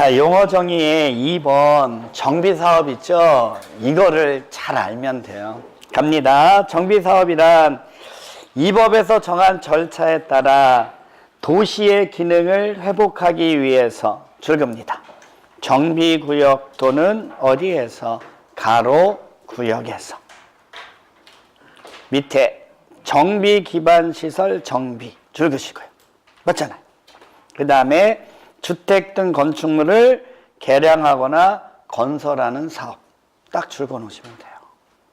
자, 용어 정의에 2번 정비사업 있죠? 이거를 잘 알면 돼요. 갑니다. 정비사업이란 이 법에서 정한 절차에 따라 도시의 기능을 회복하기 위해서 줄겁니다. 정비구역 또는 어디에서? 가로 구역에서. 밑에 정비기반시설 정비 줄그시고요. 맞잖아요. 그 다음에 주택 등 건축물을 개량하거나 건설하는 사업 딱 줄거 놓으시면 돼요.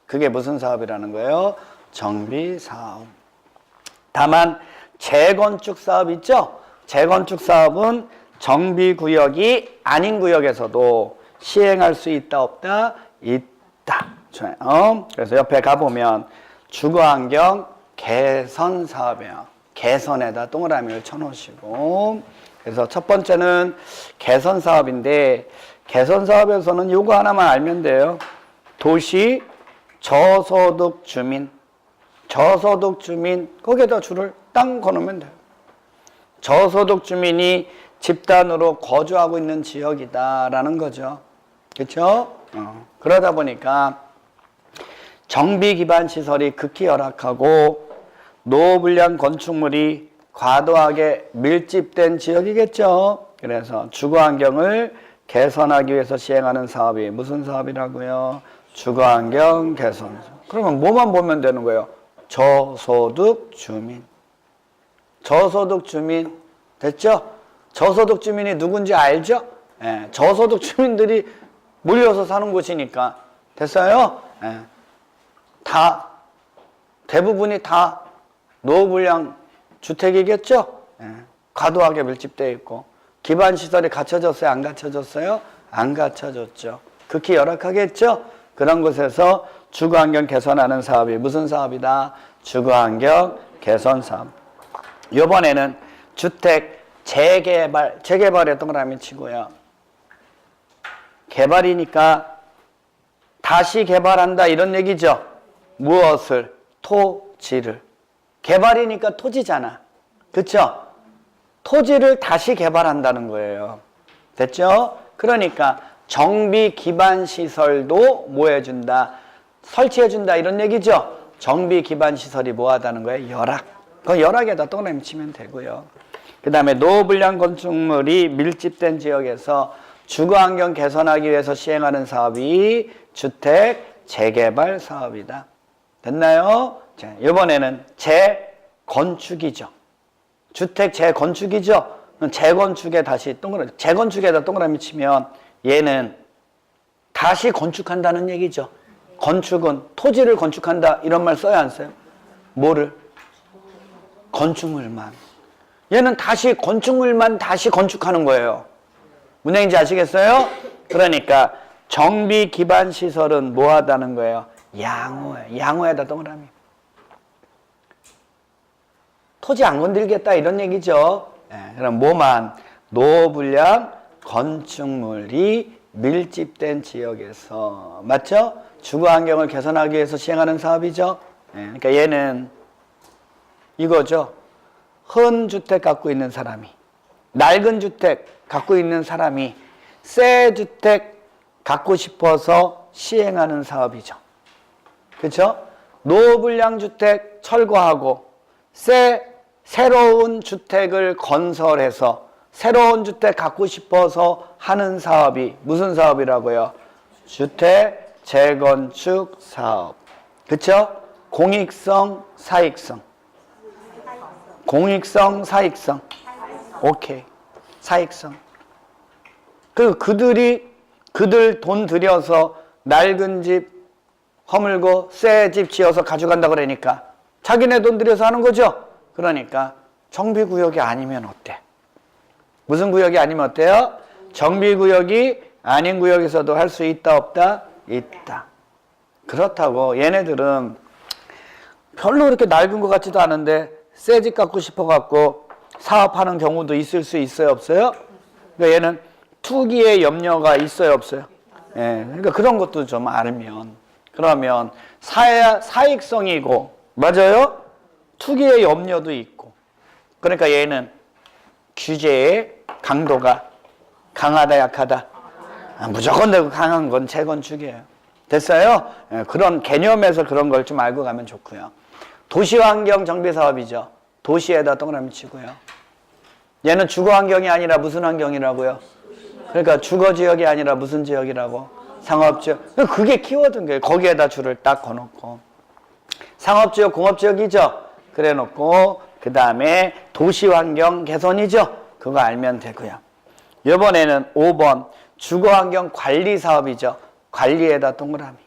그게 무슨 사업이라는 거예요? 정비사업. 다만 재건축 사업 있죠? 재건축 사업은 정비구역이 아닌 구역에서도 시행할 수 있다 없다? 있다. 좋아요. 그래서 옆에 가보면 주거환경 개선 사업이에요. 개선에다 동그라미를 쳐놓으시고, 그래서 첫 번째는 개선 사업인데, 개선 사업에서는 요거 하나만 알면 돼요. 도시 저소득 주민, 저소득 주민 거기에다 줄을 딱 거놓으면 돼요. 저소득 주민이 집단으로 거주하고 있는 지역이다라는 거죠. 그렇죠? 그러다 보니까 정비 기반 시설이 극히 열악하고 노후불량 건축물이 과도하게 밀집된 지역이겠죠. 그래서 주거환경을 개선하기 위해서 시행하는 사업이 무슨 사업이라고요? 주거환경 개선. 그러면 뭐만 보면 되는 거예요? 저소득 주민. 저소득 주민 됐죠? 저소득 주민이 누군지 알죠? 예, 저소득 주민들이 몰려서 사는 곳이니까. 됐어요? 예. 다 대부분이 다 노후불량 주택이겠죠? 예. 과도하게 밀집되어 있고 기반시설이 갖춰졌어요? 안 갖춰졌어요? 안 갖춰졌죠. 극히 열악하겠죠? 그런 곳에서 주거환경 개선하는 사업이 무슨 사업이다? 주거환경 개선 사업. 이번에는 주택 재개발, 재개발에 동그라미 치고요. 개발이니까 다시 개발한다 이런 얘기죠. 무엇을? 토지를. 개발이니까 토지잖아. 그쵸? 토지를 다시 개발한다는 거예요. 됐죠? 그러니까 정비 기반 시설도 뭐 해준다? 설치해준다 이런 얘기죠. 정비 기반 시설이 뭐 하다는 거예요? 열악. 그 열악에다 동그라미 치면 되고요. 그 다음에 노후불량 건축물이 밀집된 지역에서 주거환경 개선하기 위해서 시행하는 사업이 주택 재개발 사업이다. 됐나요? 자, 이번에는 재건축이죠. 주택 재건축이죠. 재건축에 다시 동그라미, 재건축에다 동그라미 치면 얘는 다시 건축한다는 얘기죠. 건축은 토지를 건축한다 이런 말 써요, 안 써요? 뭐를? 건축물만. 얘는 다시 건축물만 다시 건축하는 거예요. 무슨 얘기인지 아시겠어요? 그러니까 정비 기반 시설은 뭐 하다는 거예요? 양호해. 양호에다 동그라미. 토지 안 건들겠다 이런 얘기죠. 네, 그럼 뭐만? 노후불량 건축물이 밀집된 지역에서, 맞죠? 주거환경을 개선하기 위해서 시행하는 사업이죠. 네, 그러니까 얘는 이거죠. 헌 주택 갖고 있는 사람이, 낡은 주택 갖고 있는 사람이 새 주택 갖고 싶어서 시행하는 사업이죠. 그렇죠? 노후불량 주택 철거하고 새로운 주택을 건설해서 새로운 주택 갖고 싶어서 하는 사업이 무슨 사업이라고요? 주택 재건축 사업. 그렇죠? 공익성, 사익성. 공익성, 사익성. 오케이. 사익성. 그들 돈 들여서 낡은 집 허물고 새 집 지어서 가져간다 그러니까 자기네 돈 들여서 하는 거죠. 그러니까 정비구역이 아니면 어때? 무슨 구역이 아니면 어때요? 정비구역이 아닌 구역에서도 할 수 있다 없다? 있다. 그렇다고 얘네들은 별로 그렇게 낡은 것 같지도 않은데 새 집 갖고 싶어갖고 사업하는 경우도 있을 수 있어요 없어요? 그러니까 얘는 투기의 염려가 있어요 없어요? 예, 그러니까 그런 것도 좀 알면 그러면 사익성이고 맞아요? 투기의 염려도 있고 그러니까 얘는 규제의 강도가 강하다, 약하다? 무조건 되고 강한 건 재건축이에요. 됐어요? 그런 개념에서 그런 걸 좀 알고 가면 좋고요. 도시환경 정비 사업이죠. 도시에다 동그라미 치고요. 얘는 주거환경이 아니라 무슨 환경이라고요? 그러니까 주거지역이 아니라 무슨 지역이라고? 상업지역. 그게 키워드인 거예요. 거기에다 줄을 딱 거놓고. 상업지역, 공업지역이죠? 그래 놓고 그 다음에 도시환경 개선이죠? 그거 알면 되고요. 이번에는 5번 주거환경 관리 사업이죠. 관리에다 동그라미.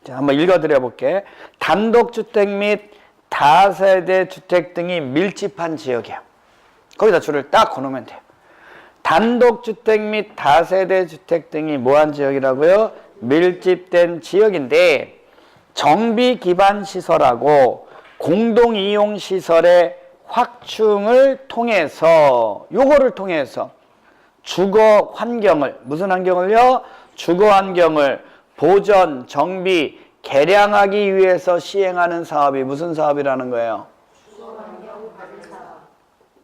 자, 한번 읽어드려 볼게. 단독주택 및 다세대 주택 등이 밀집한 지역이에요. 거기다 줄을 딱 거놓으면 돼요. 단독주택 및 다세대 주택 등이 뭐한 지역이라고요? 밀집된 지역인데 정비 기반 시설하고 공동 이용 시설의 확충을 통해서 요거를 통해서 주거 환경을 무슨 환경을요? 주거 환경을 보전, 정비, 개량하기 위해서 시행하는 사업이 무슨 사업이라는 거예요?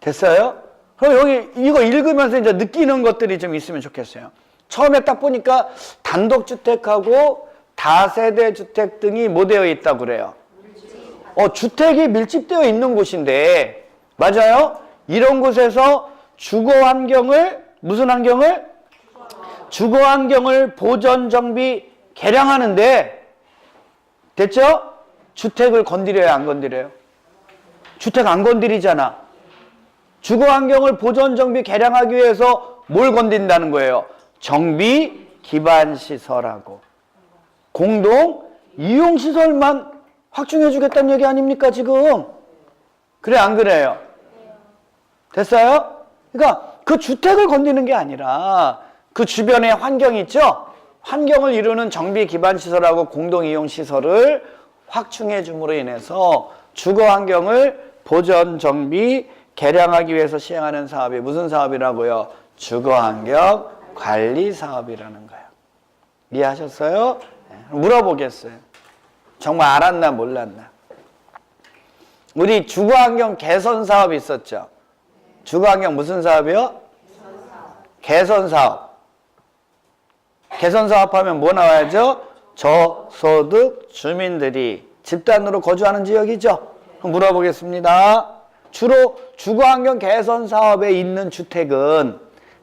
됐어요? 그럼 여기 이거 읽으면서 이제 느끼는 것들이 좀 있으면 좋겠어요. 처음에 딱 보니까 단독주택하고 다세대 주택 등이 뭐 되어 있다고 그래요? 주택이 밀집되어 있는 곳인데, 맞아요? 이런 곳에서 주거 환경을, 무슨 환경을? 주거 환경을 보전, 정비, 개량하는데, 됐죠? 주택을 건드려요, 안 건드려요? 주택 안 건드리잖아. 주거 환경을 보전, 정비, 개량하기 위해서 뭘 건든다는 거예요? 정비, 기반 시설하고 공동 이용 시설만 확충해 주겠다는 얘기 아닙니까, 지금? 그래, 안 그래요? 됐어요? 그러니까 그 주택을 건드리는 게 아니라 그 주변에 환경이 있죠? 환경을 이루는 정비 기반 시설하고 공동 이용 시설을 확충해 줌으로 인해서 주거 환경을 보전, 정비, 개량하기 위해서 시행하는 사업이 무슨 사업이라고요? 주거 환경 관리 사업이라는 거예요. 이해하셨어요? 물어보겠어요. 정말 알았나 몰랐나? 우리 주거 환경 개선 사업이 있었죠? 주거 환경 무슨 사업이요? 개선 사업. 개선 사업 하면 뭐 나와야죠? 저소득 주민들이 집단으로 거주하는 지역이죠? 물어보겠습니다. 주로 주거환경 개선 사업에 있는 주택은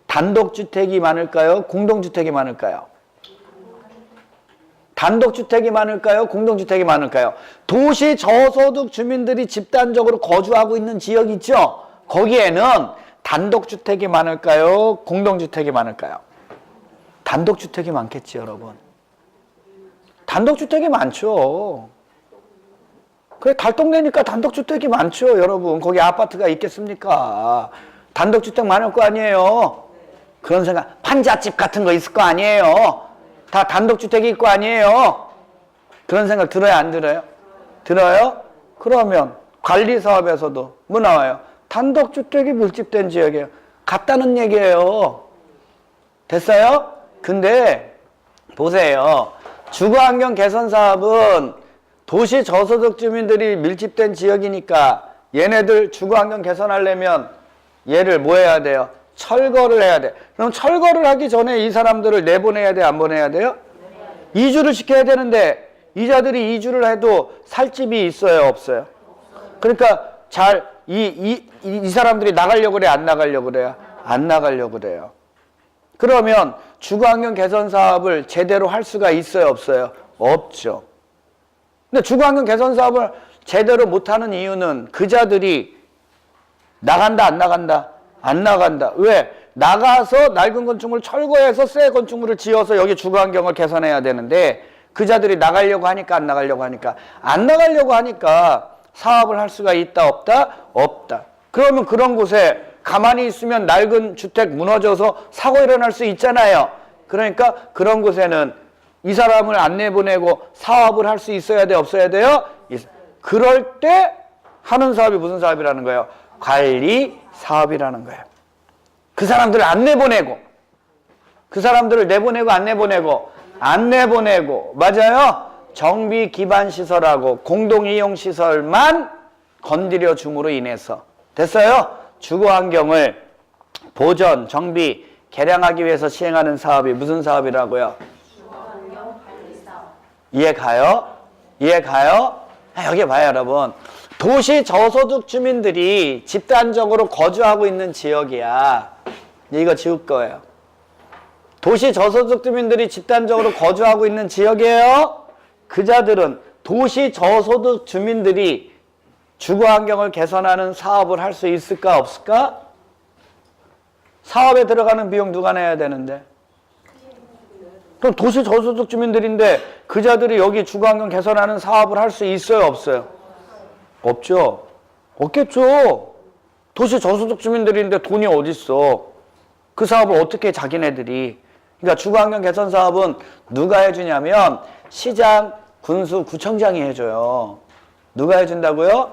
단독주택이 많을까요? 공동주택이 많을까요? 단독주택이 많을까요? 공동주택이 많을까요? 도시 저소득 주민들이 집단적으로 거주하고 있는 지역 있죠? 거기에는 단독주택이 많을까요? 공동주택이 많을까요? 단독주택이 많겠지, 여러분. 단독주택이 많죠. 그래, 달동네니까 단독주택이 많죠, 여러분. 거기 아파트가 있겠습니까? 단독주택 많을 거 아니에요? 그런 생각, 판잣집 같은 거 있을 거 아니에요? 다 단독주택이 있고 아니에요? 그런 생각 들어요, 안 들어요? 들어요? 그러면 관리사업에서도 뭐 나와요? 단독주택이 밀집된 지역이에요. 같다는 얘기예요. 됐어요? 근데 보세요. 주거환경 개선 사업은 도시 저소득 주민들이 밀집된 지역이니까 얘네들 주거환경 개선하려면 얘를 뭐 해야 돼요? 철거를 해야 돼. 그럼 철거를 하기 전에 이 사람들을 내보내야 돼, 안 보내야 돼요? 이주를 시켜야 되는데 이자들이 이주를 해도 살 집이 있어요, 없어요? 그러니까 이 사람들이 나가려고 그래, 안 나가려고 그래요? 안 나가려고 그래요. 그러면 주거환경 개선 사업을 제대로 할 수가 있어요, 없어요? 없죠. 근데 주거환경 개선 사업을 제대로 못하는 이유는 그자들이 나간다, 안 나간다? 안 나간다. 왜? 나가서 낡은 건축물 철거해서 새 건축물을 지어서 여기 주거환경을 개선해야 되는데 그자들이 나가려고 하니까 안 나가려고 하니까 안 나가려고 하니까 사업을 할 수가 있다, 없다? 없다. 그러면 그런 곳에 가만히 있으면 낡은 주택 무너져서 사고 일어날 수 있잖아요. 그러니까 그런 곳에는 이 사람을 안 내보내고 사업을 할 수 있어야 돼, 없어야 돼요? 그럴 때 하는 사업이 무슨 사업이라는 거예요? 관리 사업이라는 거예요. 그 사람들을 안 내보내고, 그 사람들을 내보내고 안 내보내고, 안 내보내고, 맞아요? 정비 기반 시설하고 공동 이용 시설만 건드려 줌으로 인해서 됐어요? 주거 환경을 보전, 정비, 개량하기 위해서 시행하는 사업이 무슨 사업이라고요? 이해 가요? 이해 가요? 여기 봐요, 여러분. 도시 저소득 주민들이 집단적으로 거주하고 있는 지역이야. 이거 지울 거예요. 도시 저소득 주민들이 집단적으로 거주하고 있는 지역이에요. 그자들은 도시 저소득 주민들이 주거 환경을 개선하는 사업을 할 수 있을까 없을까? 사업에 들어가는 비용 누가 내야 되는데? 그럼 도시 저소득 주민들인데 그자들이 여기 주거 환경 개선하는 사업을 할 수 있어요 없어요? 없죠. 없겠죠. 도시 저소득 주민들인데 돈이 어디 있어? 그 사업을 어떻게 자기네들이? 그러니까 주거 환경 개선 사업은 누가 해주냐면 시장, 군수, 구청장이 해줘요. 누가 해준다고요?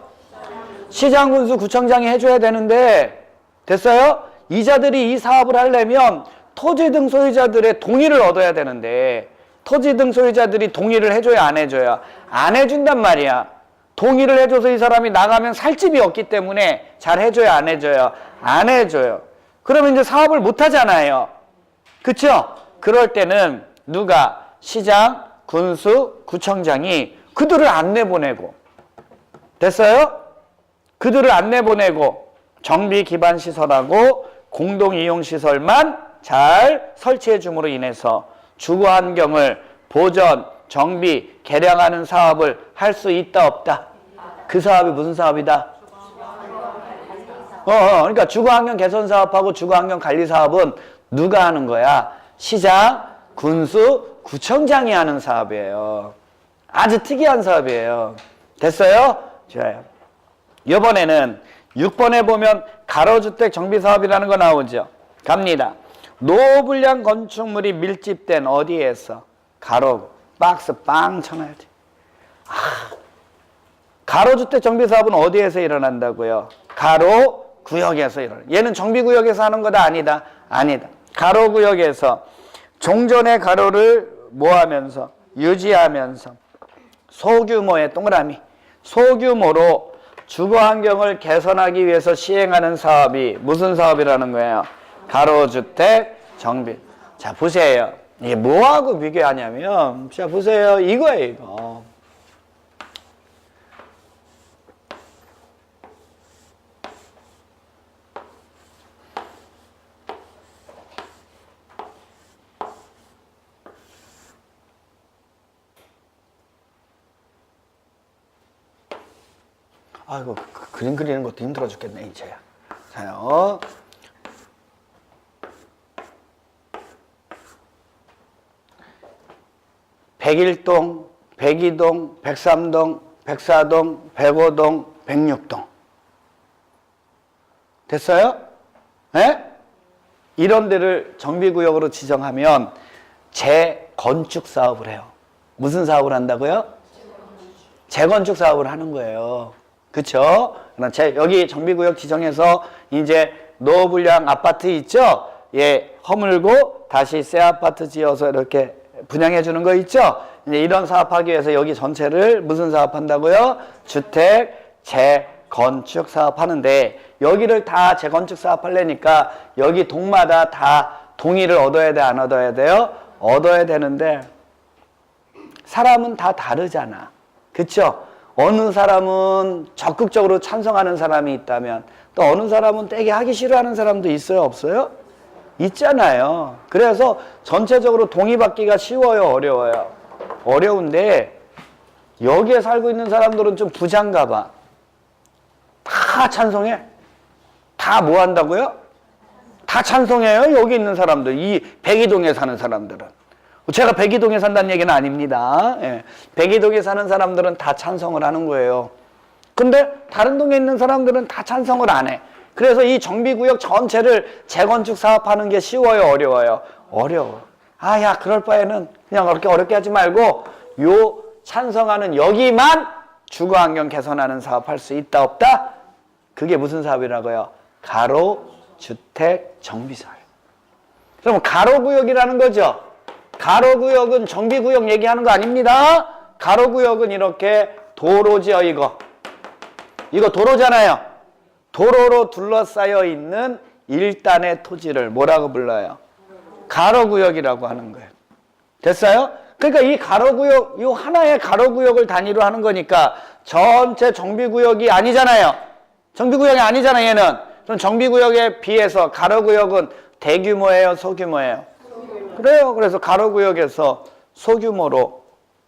시장, 군수, 구청장이 해줘야 되는데 됐어요? 이자들이 이 사업을 하려면 토지 등 소유자들의 동의를 얻어야 되는데 토지 등 소유자들이 동의를 해줘야 안 해줘요? 안 해준단 말이야. 동의를 해줘서 이 사람이 나가면 살 집이 없기 때문에 잘 해줘야 안 해줘요? 안 해줘요. 그러면 이제 사업을 못 하잖아요. 그쵸? 그럴 때는 누가? 시장, 군수, 구청장이 그들을 안내 보내고 됐어요? 그들을 안내 보내고 정비 기반 시설하고 공동 이용 시설만 잘 설치해 줌으로 인해서 주거 환경을 보전, 정비, 개량하는 사업을 할 수 있다 없다? 그 사업이 무슨 사업이다? 그러니까 주거 환경 개선 사업하고 주거 환경 관리 사업은 누가 하는 거야? 시장, 군수, 구청장이 하는 사업이에요. 아주 특이한 사업이에요. 됐어요? 좋아요. 이번에는 6번에 보면 가로주택 정비사업이라는 거 나오죠. 갑니다. 노후불량 건축물이 밀집된 어디에서? 가로, 박스 빵 쳐놔야지. 가로주택 정비사업은 어디에서 일어난다고요? 가로 구역에서 일어나. 얘는 정비구역에서 하는 거다 아니다? 아니다. 가로구역에서 종전의 가로를 뭐하면서? 유지하면서 소규모의 동그라미 소규모로 주거 환경을 개선하기 위해서 시행하는 사업이 무슨 사업이라는 거예요? 가로주택 정비. 자 보세요. 이게 뭐하고 비교하냐면 자 보세요. 이거예요 이거. 아이고 그림 그리는 것도 힘들어 죽겠네 이제야. 자요. 백일동, 백이동, 백삼동, 백사동, 백오동, 백육동. 됐어요? 예? 이런 데를 정비구역으로 지정하면 재건축 사업을 해요. 무슨 사업을 한다고요? 재건축 사업을 하는 거예요. 그쵸? 여기 정비구역 지정해서 이제 노후불량 아파트 있죠? 예, 허물고 다시 새 아파트 지어서 이렇게 분양해 주는 거 있죠? 이제 이런 사업하기 위해서 여기 전체를 무슨 사업한다고요? 주택 재건축 사업하는데 여기를 다 재건축 사업하려니까 여기 동마다 다 동의를 얻어야 돼, 안 얻어야 돼요? 얻어야 되는데 사람은 다 다르잖아. 그쵸? 어느 사람은 적극적으로 찬성하는 사람이 있다면 또 어느 사람은 되게 하기 싫어하는 사람도 있어요? 없어요? 있잖아요. 그래서 전체적으로 동의받기가 쉬워요? 어려워요? 어려운데 여기에 살고 있는 사람들은 좀 부자인가 봐. 다 찬성해? 다 뭐 한다고요? 다 찬성해요? 여기 있는 사람들. 이 백이동에 사는 사람들은. 제가 백이동에 산다는 얘기는 아닙니다. 예. 백이동에 사는 사람들은 다 찬성을 하는 거예요. 근데 다른 동에 있는 사람들은 다 찬성을 안 해. 그래서 이 정비구역 전체를 재건축 사업하는 게 쉬워요? 어려워요? 어려워. 야 그럴 바에는 그냥 그렇게 어렵게 하지 말고 요 찬성하는 여기만 주거환경 개선하는 사업 할 수 있다 없다? 그게 무슨 사업이라고요? 가로주택 정비사업. 그럼 가로구역이라는 거죠. 가로구역은 정비구역 얘기하는 거 아닙니다. 가로구역은 이렇게 도로죠. 이거 도로잖아요. 도로로 둘러싸여 있는 일단의 토지를 뭐라고 불러요? 가로구역이라고 하는 거예요. 됐어요? 그러니까 이 가로구역, 이 하나의 가로구역을 단위로 하는 거니까 전체 정비구역이 아니잖아요. 정비구역이 아니잖아요, 얘는. 그럼 정비구역에 비해서 가로구역은 대규모예요, 소규모예요? 그래요. 그래서 가로구역에서 소규모로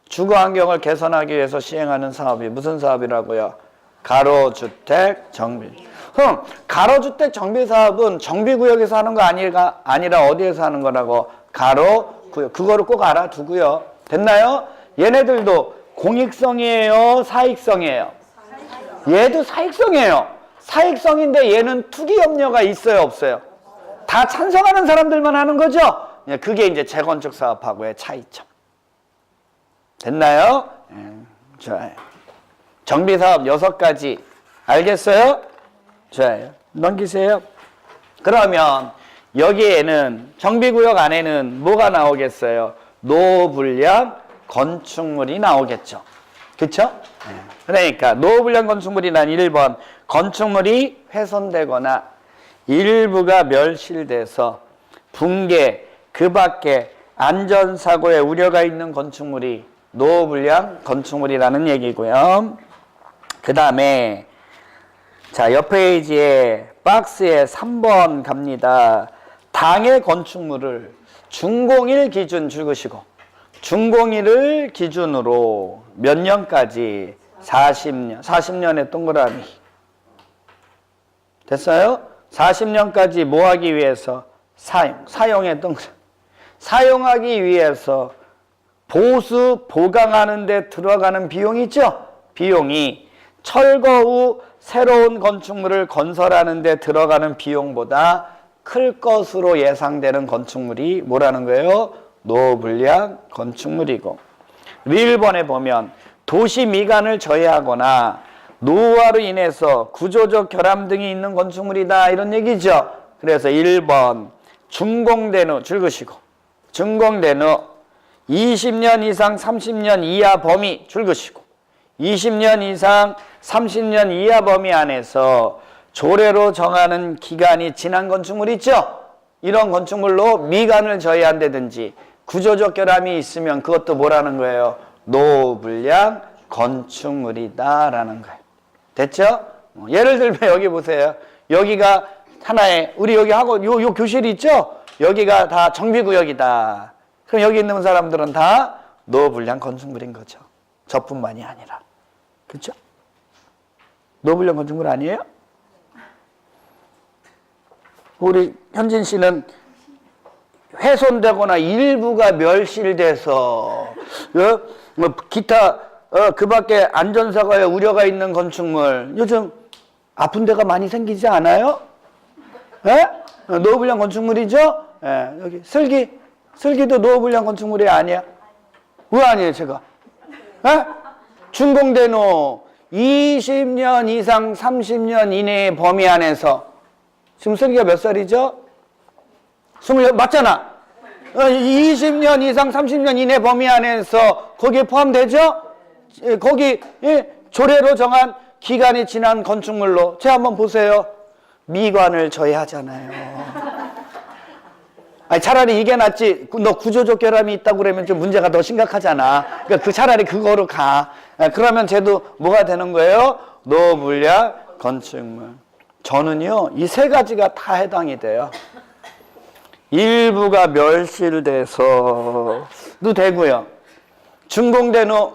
주거환경을 개선하기 위해서 시행하는 사업이 무슨 사업이라고요? 가로주택 정비. 그럼 가로주택 정비 사업은 정비구역에서 하는 거 아니라 어디에서 하는 거라고? 가로구역. 그거를 꼭 알아두고요. 됐나요? 얘네들도 공익성이에요, 사익성이에요? 얘도 사익성이에요. 사익성인데 얘는 투기업료가 있어요, 없어요? 다 찬성하는 사람들만 하는 거죠? 그게 이제 재건축 사업하고의 차이점. 됐나요? 좋아요. 정비사업 6가지. 알겠어요? 좋아요. 넘기세요. 그러면 여기에는 정비구역 안에는 뭐가 나오겠어요? 노후불량 건축물이 나오겠죠. 그쵸? 그러니까 노후불량 건축물이란 1번 건축물이 훼손되거나 일부가 멸실돼서 붕괴, 그 밖에 안전사고의 우려가 있는 건축물이 노후불량 건축물이라는 얘기고요. 그 다음에 자, 옆 페이지에 박스에 3번 갑니다. 당해 건축물을 준공일 기준 적으시고 준공일을 기준으로 몇 년까지? 40년. 40년의 동그라미. 됐어요? 40년까지 뭐 하기 위해서? 사용의 동그라미. 사용하기 위해서 보수, 보강하는 데 들어가는 비용이 있죠? 비용이 철거 후 새로운 건축물을 건설하는 데 들어가는 비용보다 클 것으로 예상되는 건축물이 뭐라는 거예요? 노후불량 건축물이고 1번에 보면 도시 미관을 저해하거나 노후화로 인해서 구조적 결함 등이 있는 건축물이다 이런 얘기죠. 그래서 1번 준공된 후 줄으시고 준공된 후 20년 이상 30년 이하 범위 줄으시고 20년 이상 30년 이하 범위 안에서 조례로 정하는 기간이 지난 건축물 있죠? 이런 건축물로 미관을 저해한다든지 구조적 결함이 있으면 그것도 뭐라는 거예요? 노후불량 건축물이다 라는 거예요. 됐죠? 예를 들면 여기 보세요. 여기가 하나의 우리 여기 하고 요 교실이 있죠? 여기가 다 정비구역이다. 그럼 여기 있는 사람들은 다 노후불량 건축물인 거죠. 저뿐만이 아니라. 그렇죠? 노후불량 건축물 아니에요? 우리 현진 씨는 훼손되거나 일부가 멸실돼서 뭐 기타 그 밖에 안전사고에 우려가 있는 건축물 요즘 아픈 데가 많이 생기지 않아요? 예? 노후불량 건축물이죠? 예, 여기 슬기도 노후불량 건축물이 아니야? 왜 아니에요 제가? 예? 준공된 후 20년 이상 30년 이내의 범위 안에서 지금 슬기가 몇 살이죠? 20 맞잖아. 20년 이상 30년 이내 범위 안에서 거기에 포함되죠? 거기 조례로 정한 기간이 지난 건축물로 제가 한번 보세요. 미관을 저해하잖아요. 아니, 차라리 이게 낫지. 너 구조적 결함이 있다고 그러면 좀 문제가 더 심각하잖아. 그러니까 차라리 그거로 가. 그러면 쟤도 뭐가 되는 거예요? 노후불량 건축물. 저는요, 이 세 가지가 다 해당이 돼요. 일부가 멸실돼서도 되고요. 준공된 후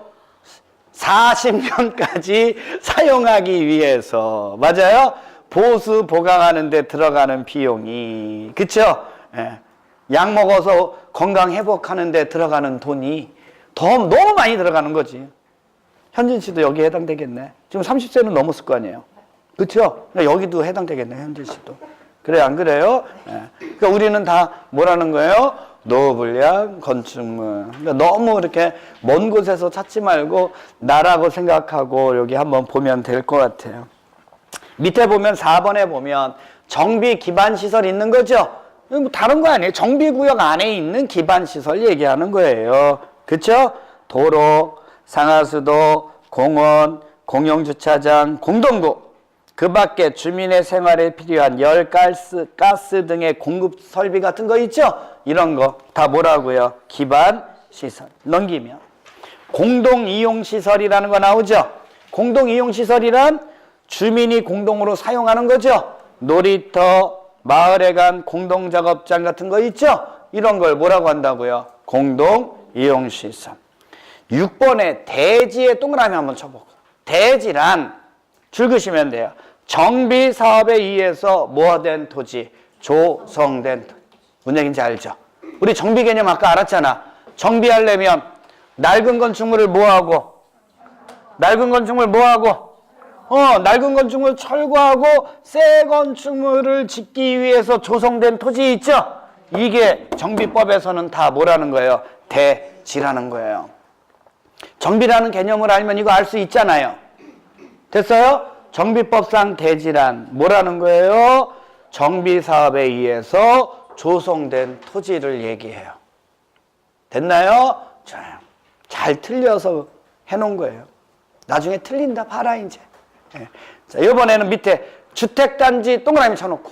40년까지 사용하기 위해서 맞아요? 보수 보강하는 데 들어가는 비용이 그쵸? 예. 약 먹어서 건강 회복하는 데 들어가는 돈이 너무 많이 들어가는 거지. 현진 씨도 여기에 해당되겠네. 지금 30세는 넘었을 거 아니에요. 그쵸? 여기도 해당되겠네, 현진 씨도. 그래, 안 그래요? 예. 그러니까 우리는 다 뭐라는 거예요? 노후불량 건축물. 그러니까 너무 이렇게 먼 곳에서 찾지 말고 나라고 생각하고 여기 한번 보면 될 것 같아요. 밑에 보면 4번에 보면 정비 기반 시설 있는 거죠? 뭐 다른 거 아니에요. 정비구역 안에 있는 기반 시설 얘기하는 거예요. 그쵸? 도로, 상하수도, 공원, 공영주차장, 공동구. 그 밖에 주민의 생활에 필요한 열, 가스 등의 공급 설비 같은 거 있죠? 이런 거 다 뭐라고요? 기반 시설. 넘기면 공동 이용 시설이라는 거 나오죠? 공동 이용 시설이란 주민이 공동으로 사용하는 거죠? 놀이터, 마을에 간 공동 작업장 같은 거 있죠? 이런 걸 뭐라고 한다고요? 공동 이용 시설. 6번에 대지에 동그라미 한번 쳐보고. 대지란 줄 그시면 돼요. 정비 사업에 의해서 뭐된 토지? 조성된 토지. 뭔 얘기인지 알죠? 우리 정비 개념 아까 알았잖아. 정비하려면 낡은 건축물을 뭐하고? 낡은 건축물 뭐하고? 낡은 건축물 철거하고 새 건축물을 짓기 위해서 조성된 토지 있죠? 이게 정비법에서는 다 뭐라는 거예요? 대지라는 거예요. 정비라는 개념을 알면 이거 알 수 있잖아요. 됐어요? 정비법상 대지란 뭐라는 거예요? 정비사업에 의해서 조성된 토지를 얘기해요. 됐나요? 잘 틀려서 해놓은 거예요. 나중에 틀린다 봐라 이제. 자, 이번에는 밑에 주택단지 동그라미 쳐놓고.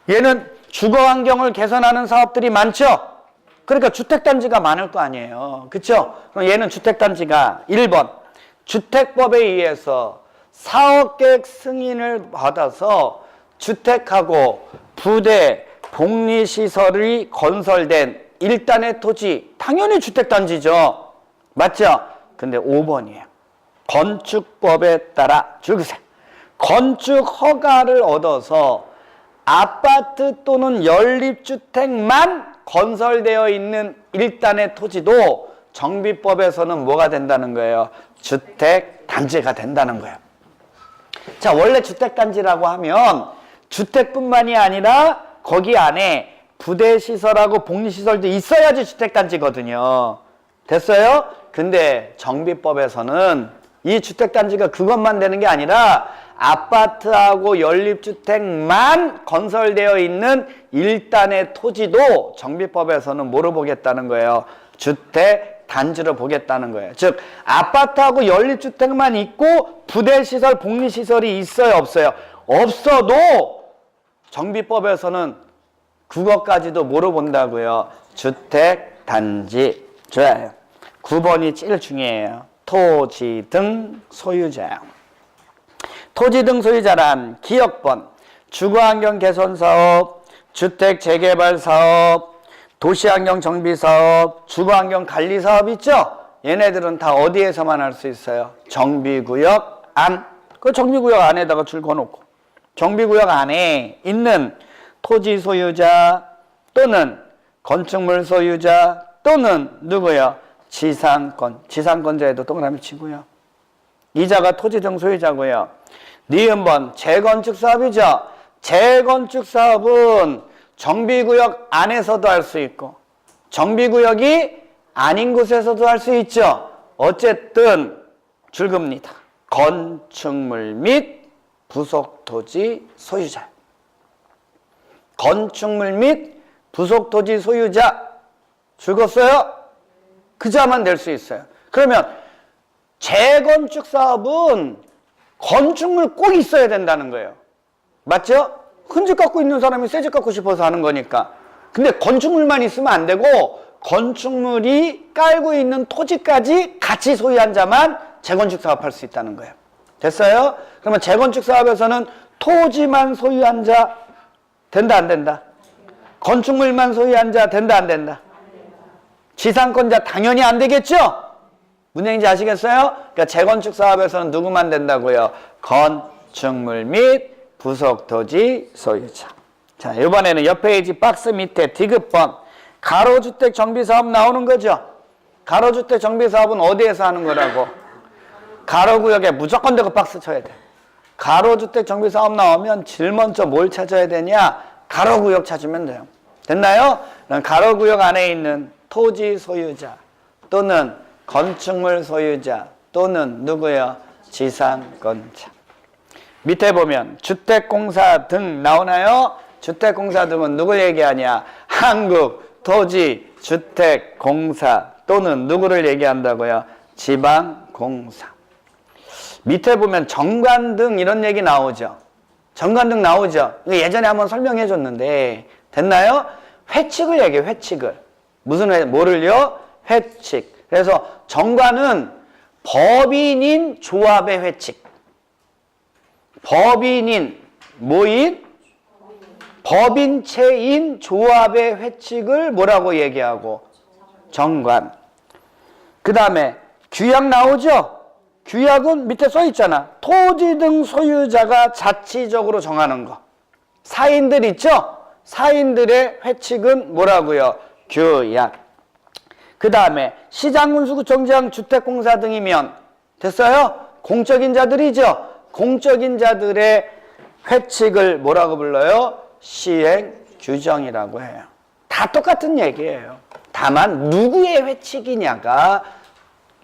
얘는 주거환경을 개선하는 사업들이 많죠? 그러니까 주택단지가 많을 거 아니에요. 그렇죠? 그럼 얘는 주택단지가 1번 주택법에 의해서 사업계획 승인을 받아서 주택하고 부대, 복리시설이 건설된 일단의 토지, 당연히 주택단지죠. 맞죠? 근데 5번이에요. 건축법에 따라 줄그세요. 건축 허가를 얻어서 아파트 또는 연립주택만 건설되어 있는 일단의 토지도 정비법에서는 뭐가 된다는 거예요? 주택단지가 된다는 거예요. 자, 원래 주택단지라고 하면 주택뿐만이 아니라 거기 안에 부대시설하고 복리시설도 있어야지 주택단지거든요. 됐어요? 근데 정비법에서는 이 주택단지가 그것만 되는 게 아니라 아파트하고 연립주택만 건설되어 있는 일단의 토지도 정비법에서는 뭐로 보겠다는 거예요? 주택단지로 보겠다는 거예요. 즉 아파트하고 연립주택만 있고 부대시설, 복리시설이 있어요? 없어요? 없어도 정비법에서는 그것까지도 뭐로 본다고요? 주택단지. 좋아요. 9번이 제일 중요해요. 토지 등 소유자. 토지 등 소유자란 기업번, 주거환경 개선사업, 주택재개발사업, 도시환경 정비사업, 주거환경 관리사업 있죠? 얘네들은 다 어디에서만 할 수 있어요? 정비구역 안. 그 정비구역 안에다가 줄 거놓고 정비구역 안에 있는 토지 소유자 또는 건축물 소유자 또는 누구요? 지상권. 지상권자에도 동그라미 치고요. 이자가 토지 등 소유자고요. 니은번 재건축 사업이죠. 재건축 사업은 정비구역 안에서도 할 수 있고 정비구역이 아닌 곳에서도 할 수 있죠. 어쨌든 줄겁니다. 건축물 및 부속토지 소유자. 건축물 및 부속토지 소유자 줄었어요? 그자만 될 수 있어요. 그러면 재건축 사업은 건축물 꼭 있어야 된다는 거예요. 맞죠? 큰 집 갖고 있는 사람이 새 집 갖고 싶어서 하는 거니까. 근데 건축물만 있으면 안 되고 건축물이 깔고 있는 토지까지 같이 소유한 자만 재건축 사업할 수 있다는 거예요. 됐어요? 그러면 재건축 사업에서는 토지만 소유한 자 된다 안 된다? 건축물만 소유한 자 된다 안 된다? 지상권자 당연히 안 되겠죠? 무슨 얘기인지 아시겠어요? 그러니까 재건축 사업에서는 누구만 된다고요? 건축물 및 부속토지 소유자. 자, 이번에는 옆 페이지 박스 밑에 디귿번 가로주택 정비사업 나오는 거죠? 가로주택 정비사업은 어디에서 하는 거라고? 가로구역에 무조건 대고 박스 쳐야 돼. 가로주택 정비사업 나오면 제일 먼저 뭘 찾아야 되냐? 가로구역 찾으면 돼요. 됐나요? 가로구역 안에 있는 토지 소유자 또는 건축물 소유자 또는 누구요? 지상권자. 밑에 보면 주택공사 등 나오나요? 주택공사 등은 누구 얘기하냐? 한국토지주택공사 또는 누구를 얘기한다고요? 지방공사. 밑에 보면 정관등 이런 얘기 나오죠. 정관등 나오죠. 이거 예전에 한번 설명해 줬는데 됐나요? 회칙을 얘기해. 회칙을. 무슨 뭐를요? 회칙. 그래서 정관은 법인인 조합의 회칙. 법인인 뭐인? 법인체인 조합의 회칙을 뭐라고 얘기하고? 정관. 그 다음에 규약 나오죠? 규약은 밑에 써 있잖아. 토지 등 소유자가 자치적으로 정하는 거. 사인들 있죠? 사인들의 회칙은 뭐라고요? 규약. 그 다음에 시장군수구청장 주택공사 등이면 됐어요? 공적인 자들이죠? 공적인 자들의 회칙을 뭐라고 불러요? 시행규정이라고 해요. 다 똑같은 얘기예요. 다만 누구의 회칙이냐가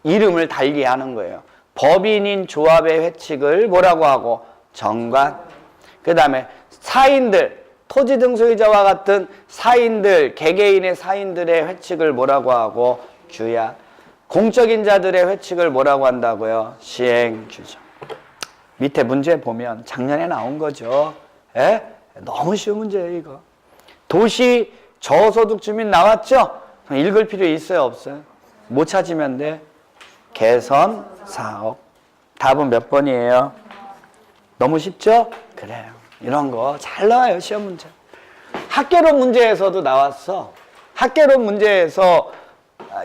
이름을 달리하는 거예요. 법인인 조합의 회칙을 뭐라고 하고? 정관. 그 다음에 사인들, 토지 등 소유자와 같은 사인들, 개개인의 사인들의 회칙을 뭐라고 하고? 규약. 공적인 자들의 회칙을 뭐라고 한다고요? 시행규정. 밑에 문제 보면 작년에 나온 거죠. 에? 너무 쉬운 문제예요, 이거. 도시 저소득 주민 나왔죠? 읽을 필요 있어요, 없어요? 못 찾으면 돼. 개선 사업. 답은 몇 번이에요? 너무 쉽죠? 그래요. 이런 거 잘 나와요, 시험 문제. 학개론 문제에서도 나왔어. 학개론 문제에서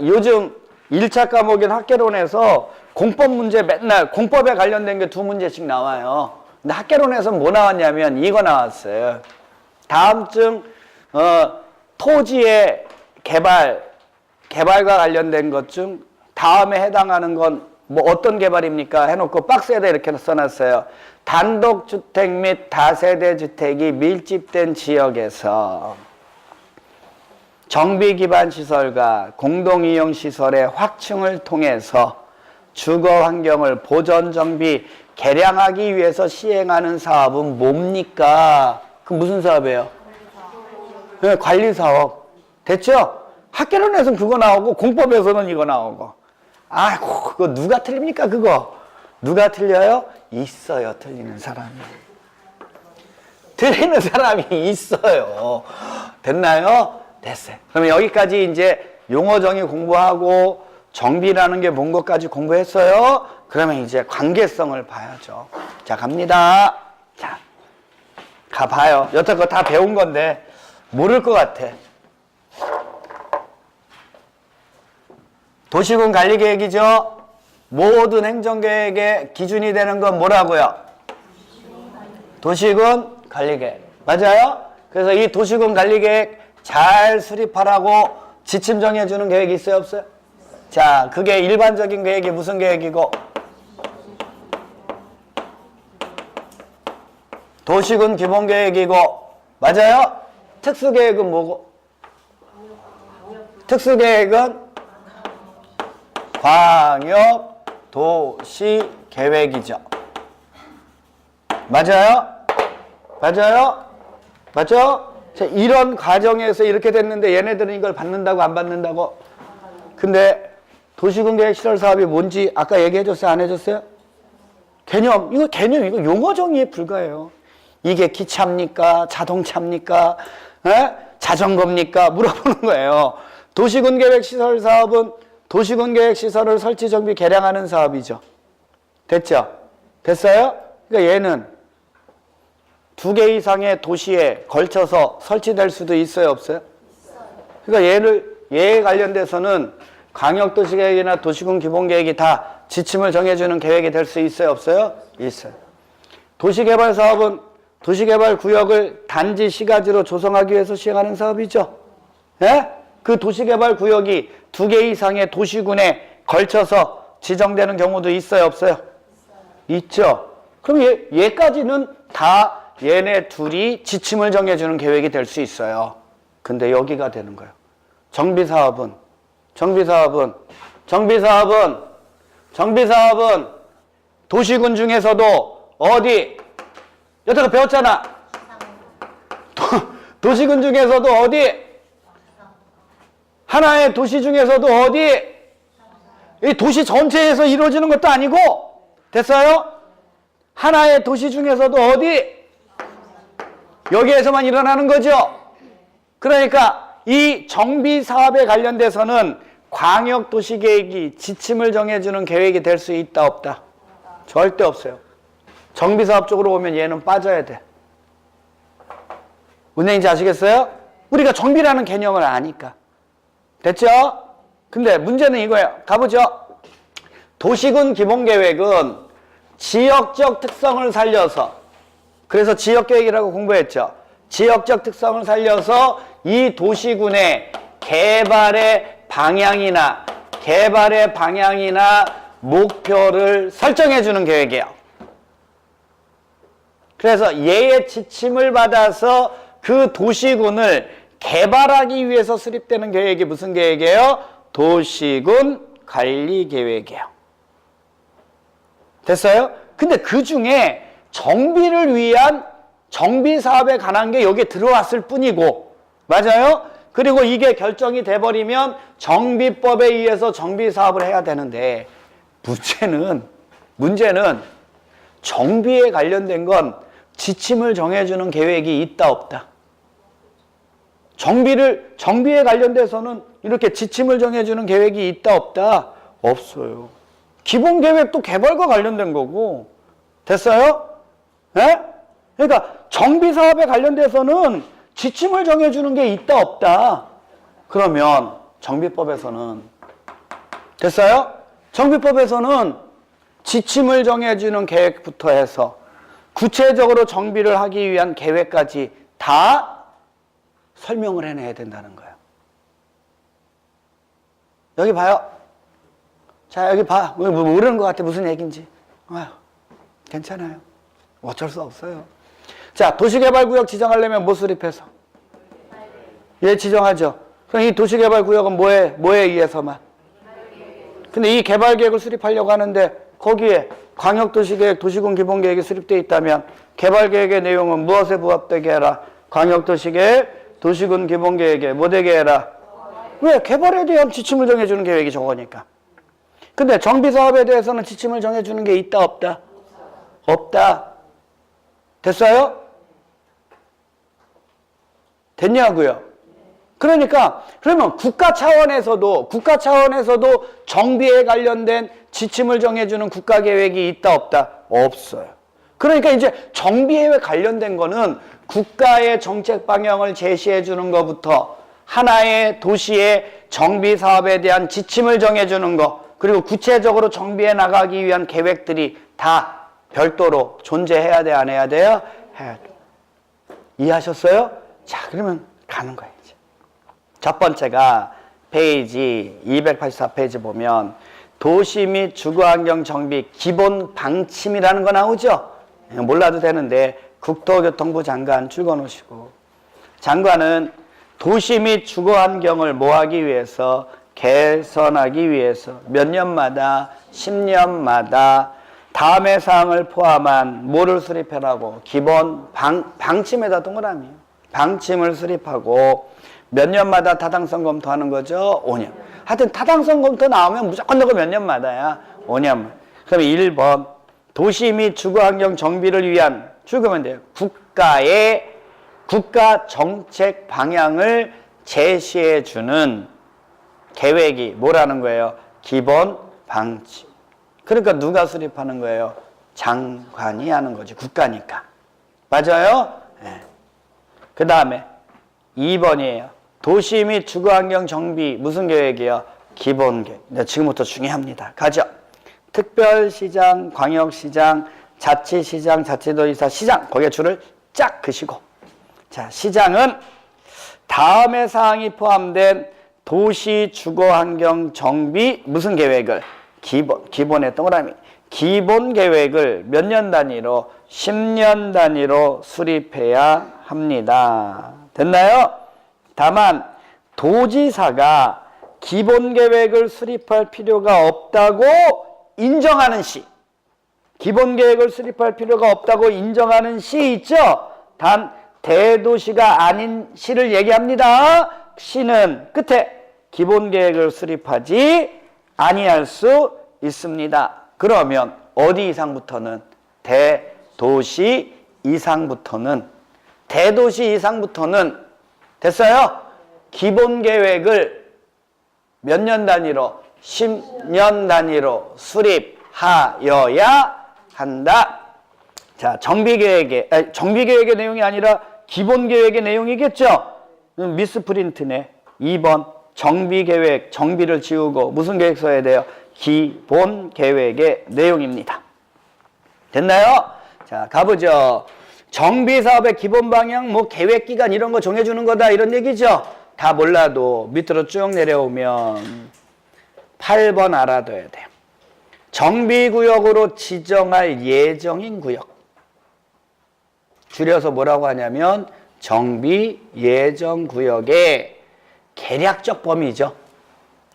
요즘 1차 과목인 학개론에서 공법 문제 맨날 공법에 관련된 게 2문제씩 나와요. 근데 학개론에서는 뭐 나왔냐면 이거 나왔어요. 다음쯤 토지의 개발과 관련된 것 중 다음에 해당하는 건 뭐 어떤 개발입니까? 해놓고 박스에다 이렇게 써놨어요. 단독주택 및 다세대주택이 밀집된 지역에서 정비기반시설과 공동이용시설의 확충을 통해서 주거환경을 보존정비, 개량하기 위해서 시행하는 사업은 뭡니까? 그 무슨 사업이에요? 네, 관리사업. 됐죠? 학개론에서는 그거 나오고 공법에서는 이거 나오고. 아이고, 그거 누가 틀립니까, 그거? 누가 틀려요? 있어요, 틀리는 사람이. 틀리는 사람이 있어요. 됐나요? 됐어요. 그러면 여기까지 이제 용어 정의 공부하고 정비라는 게 뭔 것까지 공부했어요? 그러면 이제 관계성을 봐야죠. 자, 갑니다. 자, 가봐요. 여태껏 다 배운 건데 모를 것 같아. 도시군 관리계획이죠. 모든 행정계획의 기준이 되는 건 뭐라고요? 도시군 관리계획. 맞아요? 그래서 이 도시군 관리계획 잘 수립하라고 지침 정해주는 계획이 있어요, 없어요? 자, 그게 일반적인 계획이 무슨 계획이고? 도시군 기본계획이고, 맞아요? 특수계획은 뭐고? 특수계획은 광역도시계획이죠. 맞아요? 맞아요? 맞죠? 자, 이런 과정에서 이렇게 됐는데 얘네들은 이걸 받는다고 안 받는다고? 근데 도시군계획시설사업이 뭔지 아까 얘기해줬어요? 안 해줬어요? 개념, 이거 용어 정의에 불과해요. 이게 기차입니까? 자동차입니까? 에? 자전거입니까? 물어보는 거예요. 도시군계획시설사업은 도시군계획시설을 설치, 정비, 개량하는 사업이죠. 됐죠? 됐어요? 그러니까 얘는 2개 이상의 도시에 걸쳐서 설치될 수도 있어요, 없어요? 그러니까 얘에 관련돼서는 광역도시계획이나 도시군 기본계획이 다 지침을 정해주는 계획이 될 수 있어요, 없어요? 있어요. 도시개발사업은 도시개발구역을 단지 시가지로 조성하기 위해서 시행하는 사업이죠. 예? 그 도시개발구역이 2개 이상의 도시군에 걸쳐서 지정되는 경우도 있어요, 없어요? 있죠. 그럼 얘까지는 다 얘네 둘이 지침을 정해주는 계획이 될 수 있어요. 근데 여기가 되는 거예요. 정비사업은 도시군 중에서도 어디? 여태껏 배웠잖아. 도시군 중에서도 어디? 하나의 도시 중에서도 어디? 이 도시 전체에서 이루어지는 것도 아니고 됐어요? 하나의 도시 중에서도 어디? 여기에서만 일어나는 거죠. 그러니까 이 정비 사업에 관련돼서는 광역도시계획이 지침을 정해주는 계획이 될 수 있다 없다? 절대 없어요. 정비사업 쪽으로 오면 얘는 빠져야 돼. 무슨 얘기인지 아시겠어요? 우리가 정비라는 개념을 아니까. 됐죠? 근데 문제는 이거예요. 가보죠. 도시군 기본계획은 지역적 특성을 살려서, 그래서 지역계획이라고 공부했죠. 지역적 특성을 살려서 이 도시군의 개발의 방향이나 목표를 설정해 주는 계획이에요. 그래서 얘의 지침을 받아서 그 도시군을 개발하기 위해서 수립되는 계획이 무슨 계획이에요? 도시군 관리 계획이에요. 됐어요? 근데 그 중에 정비를 위한 정비 사업에 관한 게 여기에 들어왔을 뿐이고, 맞아요? 그리고 이게 결정이 돼버리면 정비법에 의해서 정비 사업을 해야 되는데, 문제는 정비에 관련된 건 지침을 정해주는 계획이 있다 없다? 정비에 관련돼서는 이렇게 지침을 정해주는 계획이 있다 없다? 없어요. 기본 계획도 개발과 관련된 거고. 됐어요? 예? 그러니까 정비 사업에 관련돼서는 지침을 정해주는 게 있다 없다? 그러면 정비법에서는, 됐어요? 정비법에서는 지침을 정해주는 계획부터 해서 구체적으로 정비를 하기 위한 계획까지 다 설명을 해내야 된다는 거예요. 여기 봐요. 자, 여기 봐. 모르는 것 같아. 무슨 얘기인지. 아유, 괜찮아요. 어쩔 수 없어요. 자, 도시개발구역 지정하려면 뭐 수립해서? 예, 지정하죠. 그럼 이 도시개발구역은 뭐에 의해서만? 근데 이 개발계획을 수립하려고 하는데 거기에 광역도시계획, 도시군 기본계획이 수립되어 있다면 개발계획의 내용은 무엇에 부합되게 해라? 광역도시계획, 도시군 기본계획에 뭐 되게 해라? 왜? 개발에 대한 지침을 정해주는 계획이 저거니까. 근데 정비사업에 대해서는 지침을 정해주는 게 있다 없다? 없다. 됐어요? 됐냐고요? 그러니까 그러면 국가 차원에서도 정비에 관련된 지침을 정해주는 국가계획이 있다 없다? 없어요. 그러니까 이제 정비에 관련된 거는 국가의 정책 방향을 제시해 주는 것부터 하나의 도시의 정비 사업에 대한 지침을 정해주는 거, 그리고 구체적으로 정비해 나가기 위한 계획들이 다 별도로 존재해야 돼, 안 해야 돼요? 해야 돼. 이해하셨어요? 자, 그러면 가는 거예요. 이제. 첫 번째가 페이지 284페이지 보면 도시 및 주거환경 정비 기본 방침이라는 거 나오죠? 몰라도 되는데 국토교통부 장관 출근하시고, 장관은 도시 및 주거환경을 뭐하기 위해서, 개선하기 위해서 몇 년마다 10년마다 다음의 사항을 포함한 뭐를 수립해라고? 기본 방침에다 동그라미. 방침을 수립하고 몇 년마다 타당성 검토하는 거죠? 5년. 하여튼 타당성 검토 나오면 무조건 너가 몇 년마다야? 5년. 그럼 1번 도시 및 주거환경 정비를 위한, 줄거면 돼요. 국가 정책 방향을 제시해 주는 계획이 뭐라는 거예요? 기본 방침. 그러니까 누가 수립하는 거예요? 장관이 하는 거지. 국가니까. 맞아요? 네. 그 다음에 2번이에요. 도시 및 주거환경 정비 무슨 계획이에요? 기본계획. 네, 지금부터 중요합니다. 가죠. 특별시장, 광역시장, 자치시장, 자치도지사, 시장. 거기에 줄을 쫙 그시고. 자, 시장은 다음의 사항이 포함된 도시 주거환경 정비 무슨 계획을? 기본의 동그라미. 기본 계획을 몇 년 단위로? 10년 단위로 수립해야 합니다. 됐나요? 다만 도지사가 기본 계획을 수립할 필요가 없다고 인정하는 시, 기본 계획을 수립할 필요가 없다고 인정하는 시 있죠? 단 대도시가 아닌 시를 얘기합니다. 시는 끝에 기본 계획을 수립하지 아니할 수 있습니다. 그러면 어디 이상부터는? 대도시 이상부터는. 대도시 이상부터는 됐어요? 기본 계획을 몇 년 단위로? 10년 단위로 수립하여야 한다. 자, 정비계획의 내용이 아니라 기본계획의 내용이겠죠? 미스프린트네. 2번 정비계획, 정비를 지우고 무슨 계획 써야 돼요? 기본계획의 내용입니다. 됐나요? 자, 가보죠. 정비사업의 기본방향, 뭐 계획기간 이런 거 정해주는 거다 이런 얘기죠? 다 몰라도 밑으로 쭉 내려오면 8번 알아둬야 돼요. 정비구역으로 지정할 예정인 구역. 줄여서 뭐라고 하냐면 정비예정구역의 계략적 범위죠.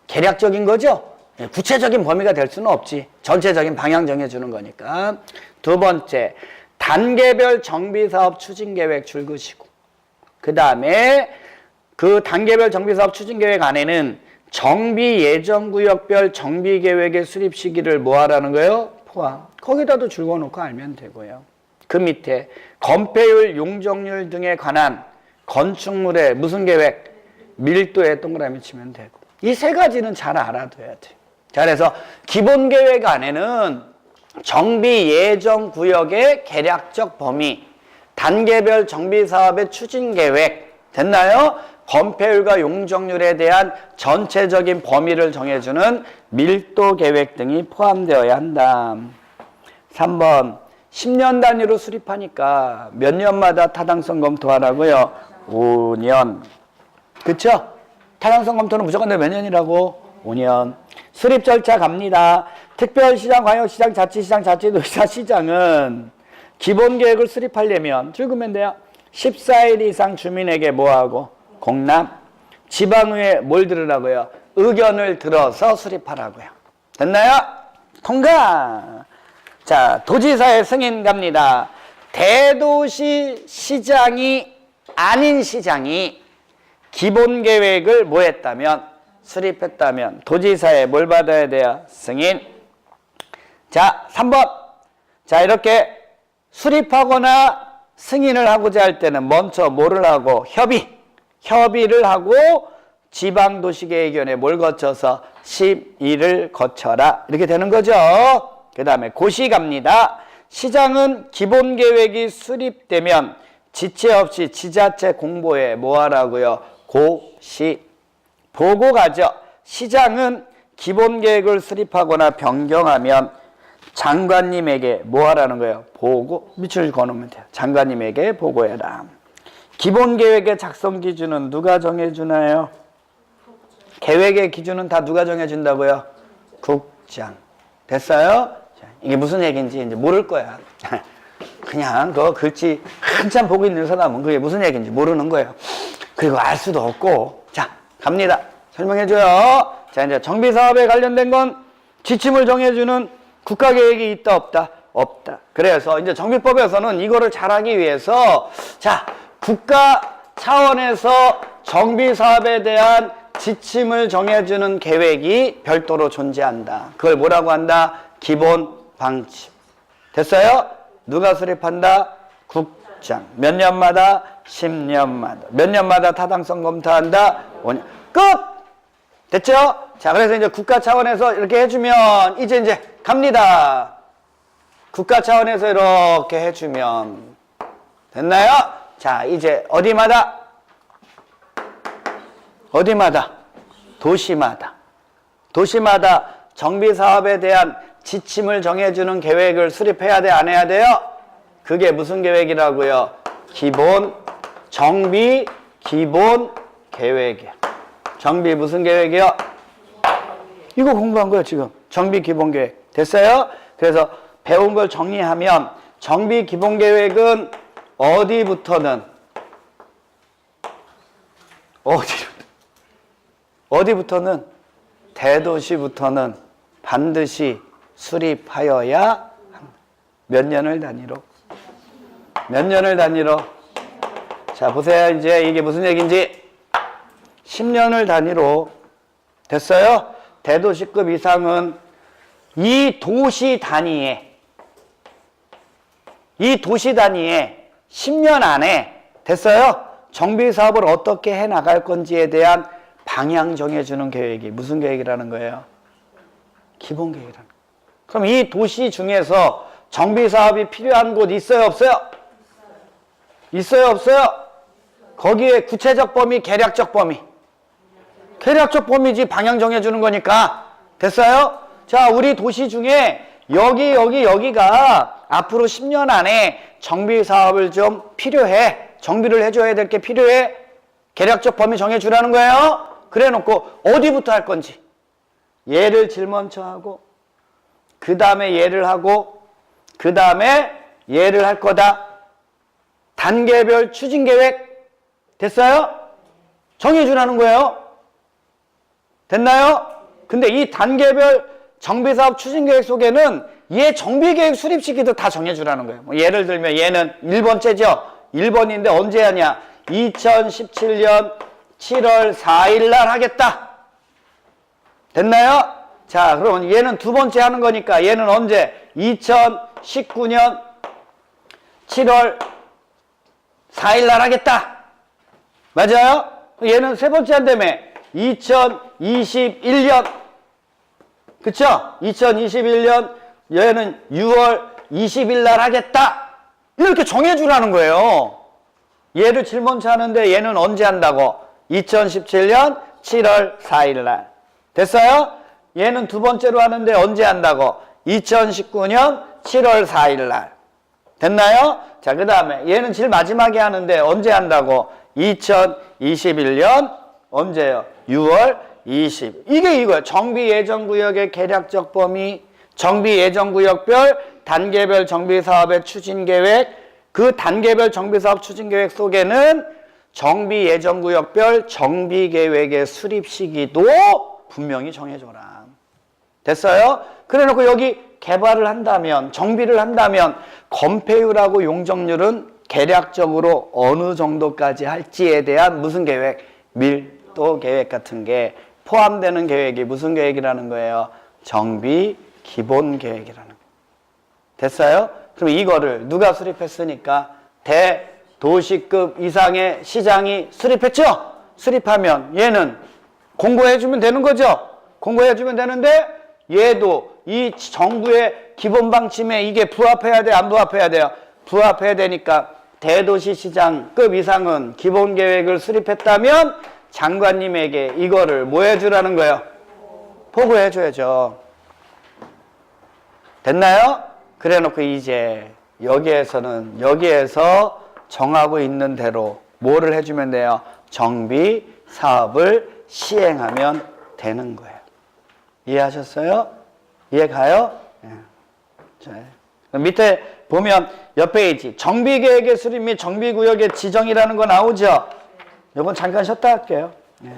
계략적인 거죠. 구체적인 범위가 될 수는 없지. 전체적인 방향 정해주는 거니까. 두 번째, 단계별 정비사업 추진계획 줄그시고, 그 다음에 그 단계별 정비사업 추진계획 안에는 정비예정구역별 정비계획의 수립 시기를 뭐 하라는 거예요? 포함. 거기다도 줄거놓고 알면 되고요. 그 밑에 건폐율, 용적률 등에 관한 건축물의 무슨 계획? 밀도에 동그라미 치면 되고. 이 세 가지는 잘 알아둬야 돼. 자, 그래서 기본 계획 안에는 정비 예정 구역의 계략적 범위, 단계별 정비 사업의 추진 계획, 됐나요? 건폐율과 용적률에 대한 전체적인 범위를 정해주는 밀도 계획 등이 포함되어야 한다. 3번, 10년 단위로 수립하니까 몇 년마다 타당성 검토하라고요? 5년. 그쵸? 타당성 검토는 무조건 몇 년이라고? 5년. 수립 절차 갑니다. 특별시장, 광역시장, 자치시장, 자치도시장, 시장은 기본계획을 수립하려면 줄그면 돼요. 14일 이상 주민에게 뭐하고? 공람. 지방의회 뭘 들으라고요? 의견을 들어서 수립하라고요. 됐나요? 통과! 자, 도지사의 승인 갑니다. 대도시 시장이 아닌 시장이 기본계획을 뭐 했다면? 수립했다면 도지사에 뭘 받아야 돼요? 승인. 자, 3번. 자, 이렇게 수립하거나 승인을 하고자 할 때는 먼저 뭐를 하고? 협의를 하고 지방도시계획위원회 뭘 거쳐서? 심의를 거쳐라. 이렇게 되는 거죠. 그 다음에 고시 갑니다. 시장은 기본계획이 수립되면 지체 없이 지자체 공보에 뭐 하라고요? 고시. 보고 가죠. 시장은 기본계획을 수립하거나 변경하면 장관님에게 뭐 하라는 거예요? 보고. 밑줄 그어놓으면 돼요. 장관님에게 보고해라. 기본계획의 작성 기준은 누가 정해주나요? 계획의 기준은 다 누가 정해준다고요? 국장. 됐어요? 자, 이게 무슨 얘기인지 이제 모를 거야. 그냥 그 글씨 한참 보고 있는 사람은 그게 무슨 얘기인지 모르는 거예요. 그리고 알 수도 없고. 자, 갑니다. 설명해줘요. 자, 이제 정비사업에 관련된 건 지침을 정해주는 국가계획이 있다, 없다? 없다. 그래서 이제 정비법에서는 이거를 잘하기 위해서 자, 국가 차원에서 정비사업에 대한 지침을 정해주는 계획이 별도로 존재한다. 그걸 뭐라고 한다? 기본 방침. 됐어요? 누가 수립한다? 국장. 몇 년마다? 10년마다. 몇 년마다 타당성 검토한다? 5년. 끝! 됐죠? 자, 그래서 이제 국가 차원에서 이렇게 해주면 이제 갑니다. 국가 차원에서 이렇게 해주면 됐나요? 자, 이제 어디마다? 도시마다 정비사업에 대한 지침을 정해주는 계획을 수립해야 돼, 안 해야 돼요? 그게 무슨 계획이라고요? 정비 기본 계획이야. 정비 무슨 계획이요? 이거 공부한 거예요, 지금. 정비 기본 계획. 됐어요? 그래서 배운 걸 정리하면 정비 기본 계획은 어디부터는 대도시부터는 반드시 수립하여야 몇 년을 단위로? 자, 보세요. 이제 이게 무슨 얘기인지. 10년을 단위로. 됐어요? 대도시급 이상은 이 도시 단위에 이 도시 단위에 10년 안에 됐어요? 정비 사업을 어떻게 해 나갈 건지에 대한 방향 정해주는 계획이 무슨 계획이라는 거예요? 기본 계획이라는 거예요. 그럼 이 도시 중에서 정비 사업이 필요한 곳 있어요, 없어요? 있어요, 없어요? 거기에 구체적 범위, 계략적 범위. 계략적 범위지 방향 정해주는 거니까. 됐어요? 자, 우리 도시 중에 여기가 앞으로 10년 안에 정비 사업을 좀 필요해. 정비를 해줘야 될 게 필요해. 계략적 범위 정해주라는 거예요. 그래 놓고 어디부터 할 건지. 얘를 제일 먼저 하고, 그 다음에 얘를 하고, 그 다음에 얘를 할 거다. 단계별 추진 계획. 됐어요? 정해주라는 거예요. 됐나요? 근데 이 단계별 정비사업 추진계획 속에는 얘 정비계획 수립 시기도 다 정해주라는 거예요. 뭐 예를 들면 얘는 1번째죠. 1번인데 언제 하냐? 2017년 7월 4일 날 하겠다. 됐나요? 자, 그러면 얘는 두 번째 하는 거니까 얘는 언제? 2019년 7월 4일 날 하겠다. 맞아요? 얘는 세 번째 한다며. 2021년. 그쵸? 2021년 얘는 6월 20일 날 하겠다. 이렇게 정해주라는 거예요. 얘를 제일 먼저 하는데 얘는 언제 한다고? 2017년 7월 4일 날. 됐어요? 얘는 두 번째로 하는데 언제 한다고? 2019년 7월 4일 날. 됐나요? 자, 그 다음에 얘는 제일 마지막에 하는데 언제 한다고? 2021년 언제요? 6월 20. 이게 이거예요. 정비 예정구역의 계략적 범위, 정비 예정구역별 단계별 정비사업의 추진계획, 그 단계별 정비사업 추진계획 속에는 정비 예정구역별 정비계획의 수립 시기도 분명히 정해줘라. 됐어요? 그래 놓고 여기 개발을 한다면, 정비를 한다면 건폐율하고 용적률은 계략적으로 어느 정도까지 할지에 대한 무슨 계획? 밀도 계획 같은 게 포함되는 계획이 무슨 계획이라는 거예요? 정비 기본 계획이라는 거예요. 됐어요? 그럼 이거를 누가 수립했으니까? 대도시급 이상의 시장이 수립했죠? 수립하면 얘는 공고해주면 되는 거죠? 공고해주면 되는데 얘도 이 정부의 기본 방침에 이게 부합해야 돼? 안 부합해야 돼요? 부합해야 되니까 대도시 시장급 이상은 기본 계획을 수립했다면 장관님에게 이거를 뭐 해주라는 거예요? 보고해줘야죠. 됐나요? 그래 놓고 이제 여기에서 정하고 있는 대로 뭐를 해주면 돼요? 정비 사업을 시행하면 되는 거예요. 이해하셨어요? 이해 가요? 네. 자, 밑에 보면 옆 페이지 정비계획의 수립 및 정비구역의 지정이라는 거 나오죠? 이건 잠깐 쉬었다 할게요. 네.